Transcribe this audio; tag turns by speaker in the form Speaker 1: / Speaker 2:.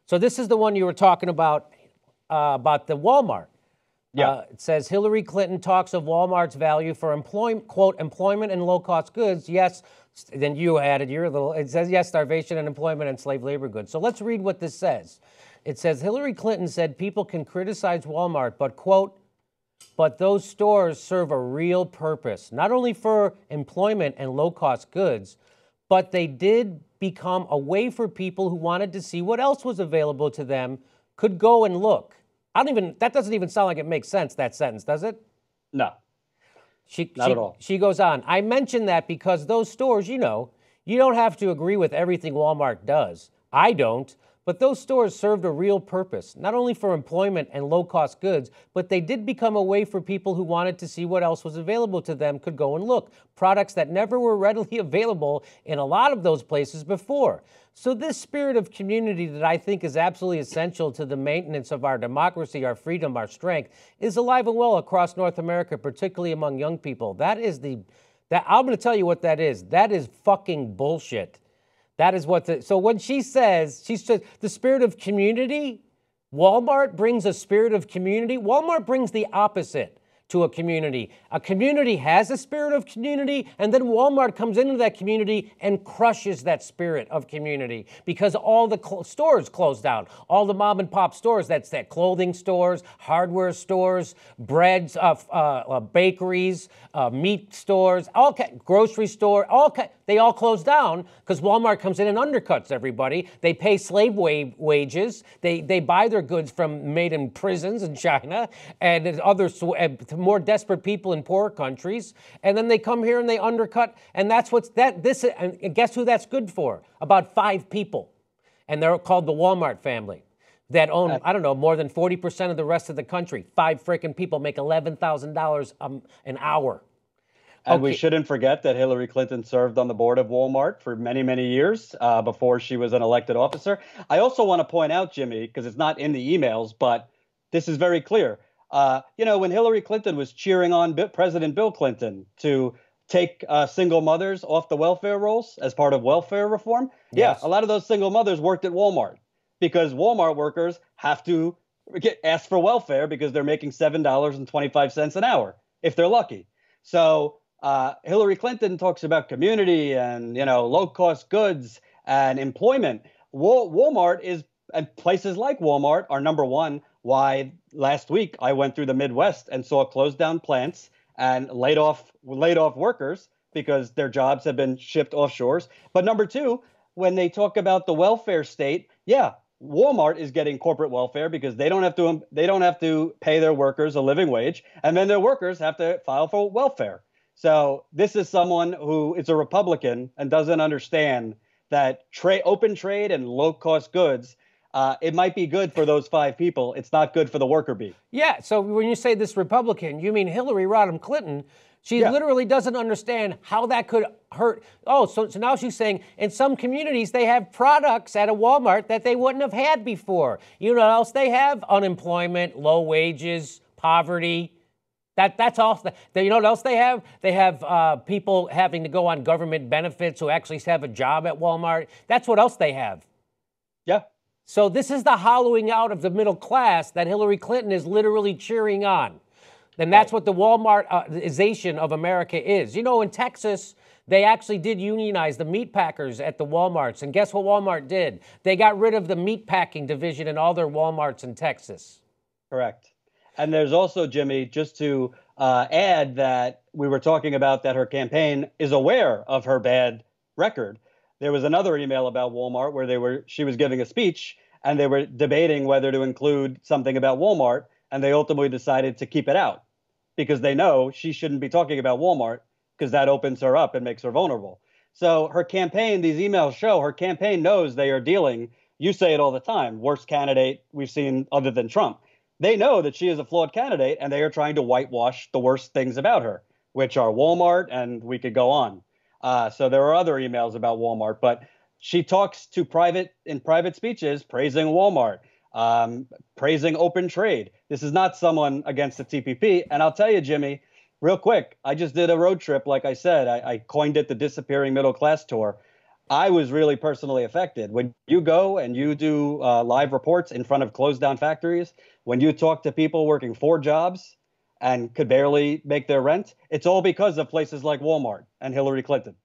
Speaker 1: So this is the one you were talking about the Walmart.
Speaker 2: Yeah.
Speaker 1: It says Hillary Clinton talks of Walmart's value for quote, employment and low-cost goods. Yes, then you added your little, it says, yes, starvation and employment and slave labor goods. So let's read what this says. It says Hillary Clinton said people can criticize Walmart, but quote, but those stores serve a real purpose, not only for employment and low-cost goods, but they did become a way for people who wanted to see what else was available to them could go and look. That doesn't even sound like it makes sense, that sentence, does it?
Speaker 2: No, not at all.
Speaker 1: She goes on, I mention that because those stores, you don't have to agree with everything Walmart does. I don't. But those stores served a real purpose, not only for employment and low-cost goods, but they did become a way for people who wanted to see what else was available to them could go and look. Products that never were readily available in a lot of those places before. So this spirit of community that I think is absolutely essential to the maintenance of our democracy, our freedom, our strength, is alive and well across North America, particularly among young people. I'm going to tell you what that is. That is fucking bullshit. That is so when she says the spirit of community, Walmart brings a spirit of community. Walmart brings the opposite to a community. A community has a spirit of community, and then Walmart comes into that community and crushes that spirit of community because all the stores close down. All the mom and pop stores, that's that clothing stores, hardware stores, breads, bakeries, meat stores, grocery store, they all close down because Walmart comes in and undercuts everybody. They pay slave wages. They buy their goods made in prisons in China and other more desperate people in poorer countries, and then they come here and they undercut, and and guess who that's good for? About 5 people, and they're called the Walmart family that own, I don't know, more than 40% of the rest of the country. 5 freaking people make $11,000 an hour.
Speaker 2: And we shouldn't forget that Hillary Clinton served on the board of Walmart for many, many years before she was an elected officer. I also want to point out, Jimmy, because it's not in the emails, but this is very clear. When Hillary Clinton was cheering on President Bill Clinton to take single mothers off the welfare rolls as part of welfare reform, yes. Yeah, a lot of those single mothers worked at Walmart because Walmart workers have to ask for welfare because they're making $7.25 an hour if they're lucky. So Hillary Clinton talks about community and, low-cost goods and employment. Walmart and places like Walmart are number one. Why last week I went through the Midwest and saw closed down plants and laid off workers because their jobs have been shipped offshores. But number two, when they talk about the welfare state, yeah, Walmart is getting corporate welfare because they don't have to pay their workers a living wage, and then their workers have to file for welfare. So this is someone who is a Republican and doesn't understand that open trade and low cost goods. It might be good for those 5 people. It's not good for the worker bee.
Speaker 1: Yeah. So when you say this Republican, you mean Hillary Rodham Clinton. She literally doesn't understand how that could hurt. Oh, so now she's saying in some communities they have products at a Walmart that they wouldn't have had before. You know what else they have? Unemployment, low wages, poverty. That's all. You know what else they have? They have people having to go on government benefits who actually have a job at Walmart. That's what else they have.
Speaker 2: Yeah.
Speaker 1: So this is the hollowing out of the middle class that Hillary Clinton is literally cheering on. And that's what the Walmartization of America is. In Texas, they actually did unionize the meat packers at the Walmarts. And guess what Walmart did? They got rid of the meat packing division in all their Walmarts in Texas.
Speaker 2: Correct. And there's also, Jimmy, just to add that we were talking about that her campaign is aware of her bad record. There was another email about Walmart where she was giving a speech and they were debating whether to include something about Walmart, and they ultimately decided to keep it out because they know she shouldn't be talking about Walmart because that opens her up and makes her vulnerable. So her campaign, these emails show her campaign knows they are dealing, you say it all the time, worst candidate we've seen other than Trump. They know that she is a flawed candidate and they are trying to whitewash the worst things about her, which are Walmart, and we could go on. So there are other emails about Walmart, but she talks in private speeches praising Walmart, praising open trade. This is not someone against the TPP. And I'll tell you, Jimmy, real quick, I just did a road trip. Like I said, I coined it the Disappearing Middle Class Tour. I was really personally affected. When you go and you do live reports in front of closed down factories, when you talk to people working 4 jobs and could barely make their rent, it's all because of places like Walmart and Hillary Clinton.